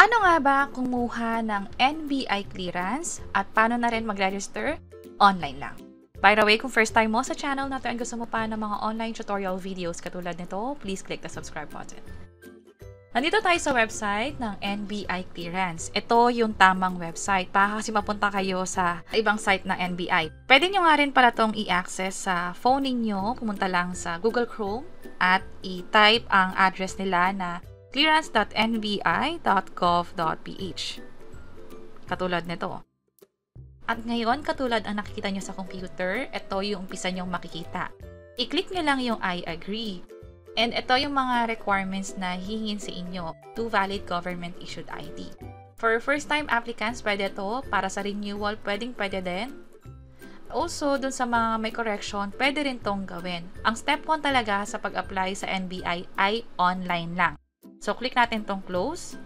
Paano nga ba kumuha ng NBI clearance at paano na rin mag-register? Online lang. By the way, kung first time mo sa channel na to and gusto mo pa ng mga online tutorial videos katulad nito, please click the subscribe button. Nandito tayo sa website ng NBI clearance. Ito yung tamang website. Baka kasi mapunta kayo sa ibang site ng NBI. Pwede nyo nga rin pala itong i-access sa phone ninyo. Pumunta lang sa Google Chrome at i-type ang address nila na clearance.nbi.gov.ph. Katulad nito. At ngayon, katulad ang nakikita nyo sa computer, ito yung umpisa nyong makikita. I-click nyo lang yung I agree. And ito yung mga requirements na hihingin sa inyo. 2 valid government issued ID. For first-time applicants, pwede ito. Para sa renewal, pwede din. Also, dun sa mga may correction, pwede rin tong gawin. Ang step 1 talaga sa pag-apply sa NBI ay online lang. So, click natin tong close.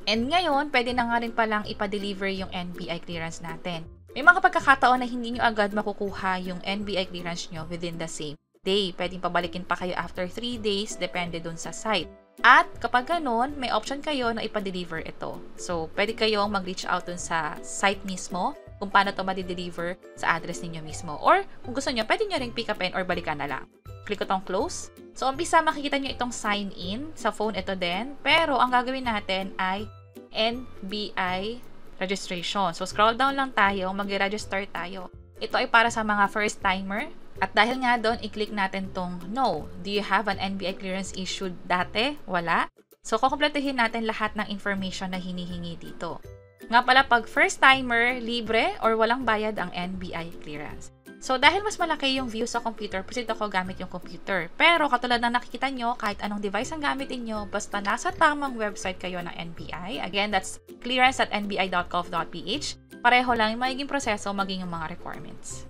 And ngayon, pwede na nga rin palang ipa-deliver yung NBI clearance natin. May mga pagkakataon na hindi nyo agad makukuha yung NBI clearance nyo within the same day. Pwedeng pabalikin pa kayo after 3 days, depende dun sa site. At kapag ganun, may option kayo na ipa-deliver ito. So, pwede kayong mag-reach out dun sa site mismo kung paano ito ma-deliver sa address ninyo mismo. Or, kung gusto nyo, pwede nyo ring pick upin or balikan na lang. Click ko tong close. So, umpisa makikita nyo itong sign in. Sa phone ito din. Pero, ang gagawin natin ay NBI registration. So, scroll down lang tayo. Mag-register tayo. Ito ay para sa mga first timer. At dahil nga doon, i-click natin tong no. Do you have an NBI clearance issued dati? Wala. So, kukumpletuhin natin lahat ng information na hinihingi dito. Nga pala, pag first timer, libre or walang bayad ang NBI clearance. So, dahil mas malaki yung view sa computer, proceed ako gamit yung computer. Pero, katulad na nakikita nyo, kahit anong device ang gamitin nyo, basta nasa tamang website kayo ng NBI. Again, that's clearance.nbi.gov.ph. Pareho lang yung magiging proseso, maging yung mga requirements.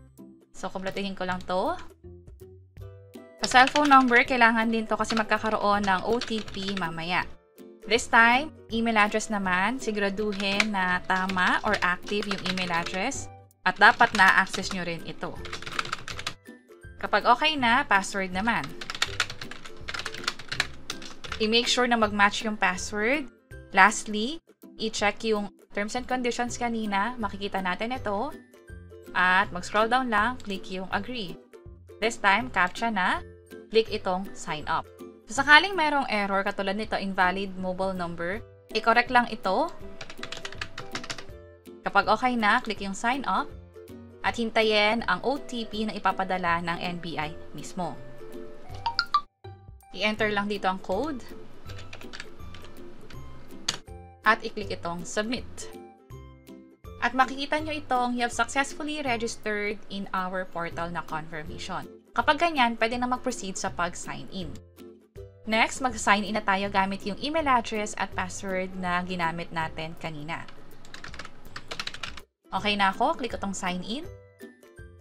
So, kumpletuhin ko lang to. Sa cellphone number, kailangan din to kasi magkakaroon ng OTP mamaya. This time, email address naman, siguraduhin na tama or active yung email address. At dapat na-access nyo rin ito. Kapag okay na, password naman. I-make sure na mag-match yung password. Lastly, i-check yung terms and conditions kanina. Makikita natin ito. At mag-scroll down lang, click yung agree. This time, CAPTCHA na. Click itong sign up. So, sakaling merong error katulad nito, invalid mobile number, i-correct lang ito. Kapag okay na, click yung sign up at hintayin ang OTP na ipapadala ng NBI mismo. I-enter lang dito ang code at i-click itong submit. At makikita nyo itong you have successfully registered in our portal na confirmation. Kapag ganyan, pwede na mag-proceed sa pag-sign in. Next, mag-sign in na tayo gamit yung email address at password na ginamit natin kanina. Okay na ako, click itong sign in.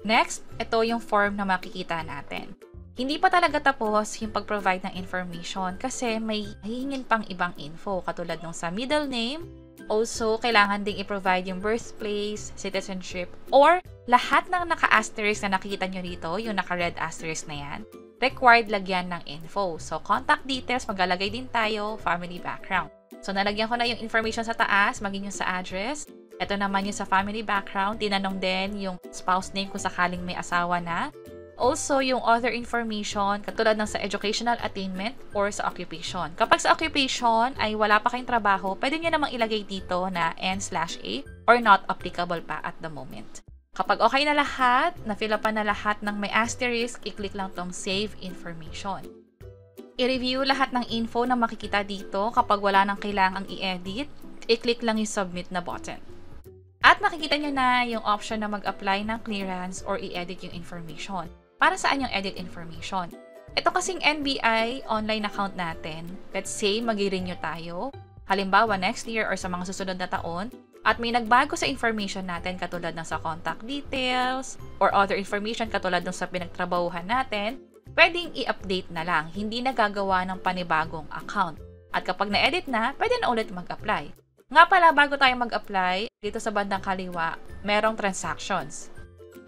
Next, ito yung form na makikita natin. Hindi pa talaga tapos yung pag-provide ng information kasi may hihingin pang ibang info katulad nung sa middle name. Also, kailangan ding i-provide yung birthplace, citizenship, or lahat ng naka-asterisk na nakikita nyo dito, yung naka-red asterisk na yan, required lagyan ng info. So, contact details, maglalagay din tayo, family background. So, nalagyan ko na yung information sa taas, maging yung sa address. Ito naman yung sa family background. Tinanong din yung spouse name kung sakaling may asawa na. Also, yung other information, katulad ng sa educational attainment or sa occupation. Kapag sa occupation ay wala pa kayong trabaho, pwede nyo namang ilagay dito na N/A or not applicable pa at the moment. Kapag okay na lahat, na-fill up na lahat ng may asterisk, i-click lang tong Save Information. I-review lahat ng info na makikita dito. Kapag wala nang kailangang i-edit, i-click lang yung Submit na button. At makikita nyo na yung option na mag-apply ng clearance or i-edit yung information. Para saan yung edit information? Ito kasing NBI online account natin. Let's say, mag-renew tayo. Halimbawa, next year or sa mga susunod na taon. At may nagbago sa information natin katulad ng sa contact details or other information katulad ng sa pinagtrabahuhan natin. Pwedeng i-update na lang. Hindi na gagawa ng panibagong account. At kapag na-edit na, pwede na ulit mag-apply. Nga pala, bago tayo mag-apply, dito sa bandang kaliwa, merong transactions.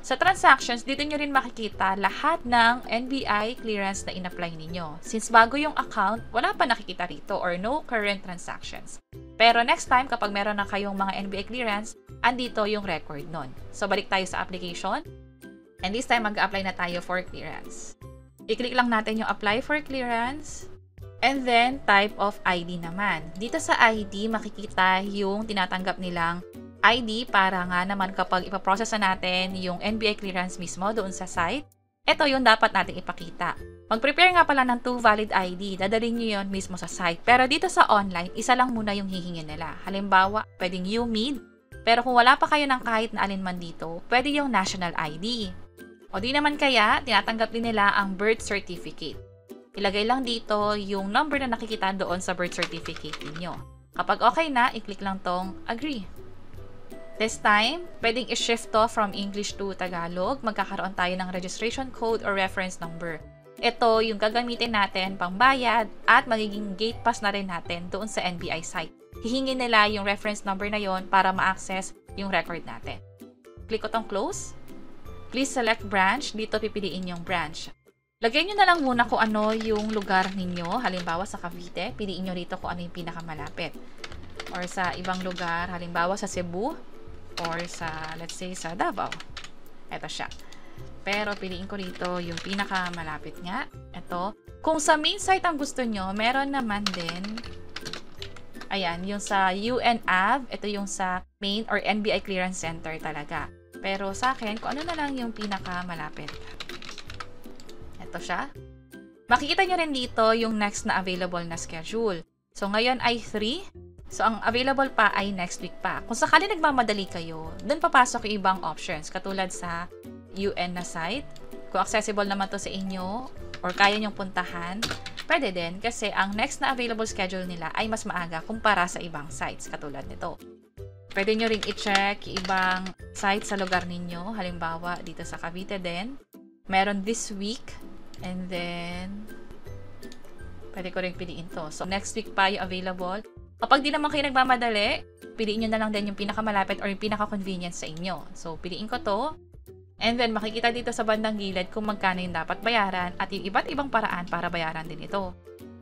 Sa transactions, dito nyo rin makikita lahat ng NBI clearance na in-apply ninyo. Since bago yung account, wala pa nakikita rito or no current transactions. Pero next time, kapag meron na kayong mga NBI clearance, andito yung record nun. So, balik tayo sa application. And this time, mag-apply na tayo for clearance. I-click lang natin yung apply for clearance. And then, type of ID naman. Dito sa ID, makikita yung tinatanggap nilang ID para nga naman kapag ipaprocess na natin yung NBI clearance mismo doon sa site, ito yung dapat natin ipakita. Mag-prepare nga pala ng 2 valid ID. Dadalhin nyo yun mismo sa site. Pero dito sa online, isa lang muna yung hihingin nila. Halimbawa, pwedeng UMID. Pero kung wala pa kayo ng kahit na alinman dito, pwede yung national ID. O di naman kaya, tinatanggap din nila ang birth certificate. Ilagay lang dito yung number na nakikita doon sa birth certificate niyo. Kapag okay na, i-click lang tong agree. This time, pwedeng i-shift to from English to Tagalog. Magkakaroon tayo ng registration code or reference number. Ito yung gagamitin natin pang bayad at magiging gate pass na rin natin doon sa NBI site. Hihingin nila yung reference number na yon para ma-access yung record natin. Click ko tong close. Please select branch. Dito pipiliin yung branch. Lagay nyo na lang muna kung ano yung lugar ninyo. Halimbawa sa Cavite, piliin nyo rito kung ano yung pinakamalapit. Or sa ibang lugar, halimbawa sa Cebu, or sa, let's say, sa Davao. Ito siya. Pero piliin ko rito yung pinakamalapit nga. Ito. Kung sa main site ang gusto nyo, meron naman din, ayan, yung sa UNAV, ito yung sa main or NBI Clearance Center talaga. Pero sa akin, kung ano na lang yung pinakamalapit. Ito siya. Makikita nyo rin dito yung next na available na schedule. So, ngayon ay 3. So, ang available pa ay next week pa. Kung sakali nagmamadali kayo, dun papasok yung ibang options. Katulad sa UN na site. Kung accessible naman to sa inyo or kaya nyong puntahan, pwede din kasi ang next na available schedule nila ay mas maaga kumpara sa ibang sites katulad nito. Pwede nyo ring i-check yung ibang sites sa lugar ninyo. Halimbawa, dito sa Cavite din. Meron this week. And then, pwede ko rin piliin to. So, next week pa yung available. Kapag di naman kayo nagmamadali, piliin nyo na lang din yung pinakamalapit or yung pinaka-convenient sa inyo. So, piliin ko to. And then, makikita dito sa bandang gilid kung magkano yung dapat bayaran at yung iba't ibang paraan para bayaran din ito.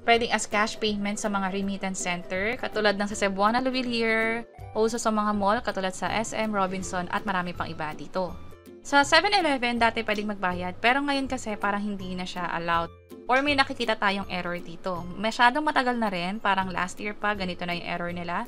Pwedeng as cash payment sa mga remittance center, katulad ng sa Cebuana Louvillier, also sa mga mall, katulad sa SM, Robinson, at marami pang iba dito. Sa 7-Eleven, dati pwedeng magbayad, pero ngayon kasi parang hindi na siya allowed. Or may nakikita tayong error dito. Masyadong matagal na rin, parang last year pa, ganito na yung error nila.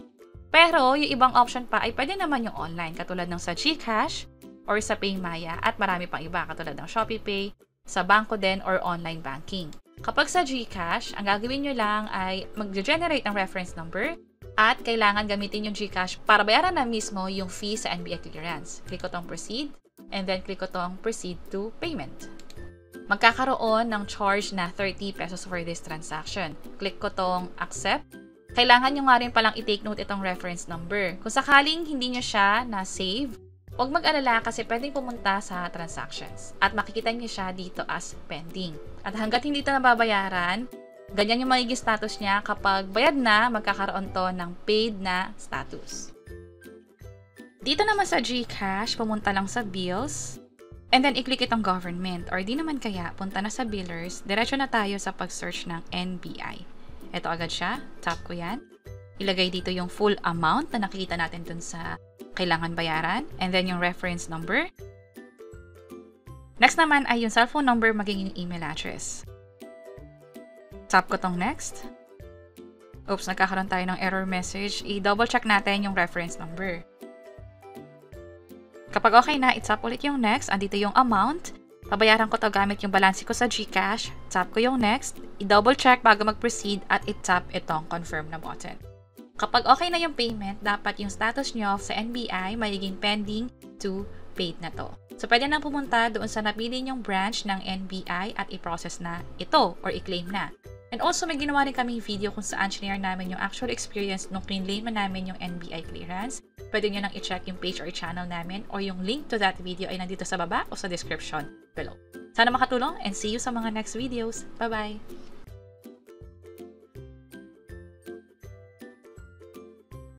Pero yung ibang option pa ay pwede naman yung online, katulad ng sa GCash or sa PayMaya at marami pang iba, katulad ng ShopeePay, sa bangko din or online banking. Kapag sa GCash, ang gagawin nyo lang ay mag-generate ng reference number at kailangan gamitin yung GCash para bayaran na mismo yung fee sa NBI clearance. Click ko tong proceed and then click ko tong proceed to payment. Magkakaroon ng charge na 30 pesos for this transaction. Click ko tong accept. Kailangan nyo nga rin palang i-take note itong reference number. Kung sakaling hindi nyo siya na-save, huwag mag-alala kasi pwedeng pumunta sa transactions. At makikita nyo siya dito as pending. At hanggat hindi ito nababayaran, ganyan yung magiging status niya. Kapag bayad na, magkakaroon to ng paid na status. Dito naman sa GCash, pumunta lang sa bills. And then, i-click itong government. Or di naman kaya, punta na sa billers. Diretso na tayo sa pag-search ng NBI. Ito agad siya. Tap ko yan. Ilagay dito yung full amount na nakikita natin dun sa kailangan bayaran. And then, yung reference number. Next naman ay yung cellphone number maging yung email address. Tap ko tong next. Oops, nagkakaroon tayo ng error message. I-double check natin yung reference number. Kapag okay na, i-tap ulit yung next. Andito yung amount. Babayaran ko to gamit yung balance ko sa GCash. Tap ko yung next. I-double check bago mag-proceed at i-tap itong confirm na button. Kapag okay na yung payment, dapat yung status nyo sa NBI magiging pending to paid na to. So, pwede nang pumunta doon sa napili nyong branch ng NBI at i-process na ito or i-claim na. And also, may ginawa rin kaming video kung saan share namin yung actual experience nung claim namin yung NBI clearance. Pwede nyo lang i-check yung page or channel namin or yung link to that video ay nandito sa baba o sa description below. Sana makatulong and see you sa mga next videos. Bye-bye!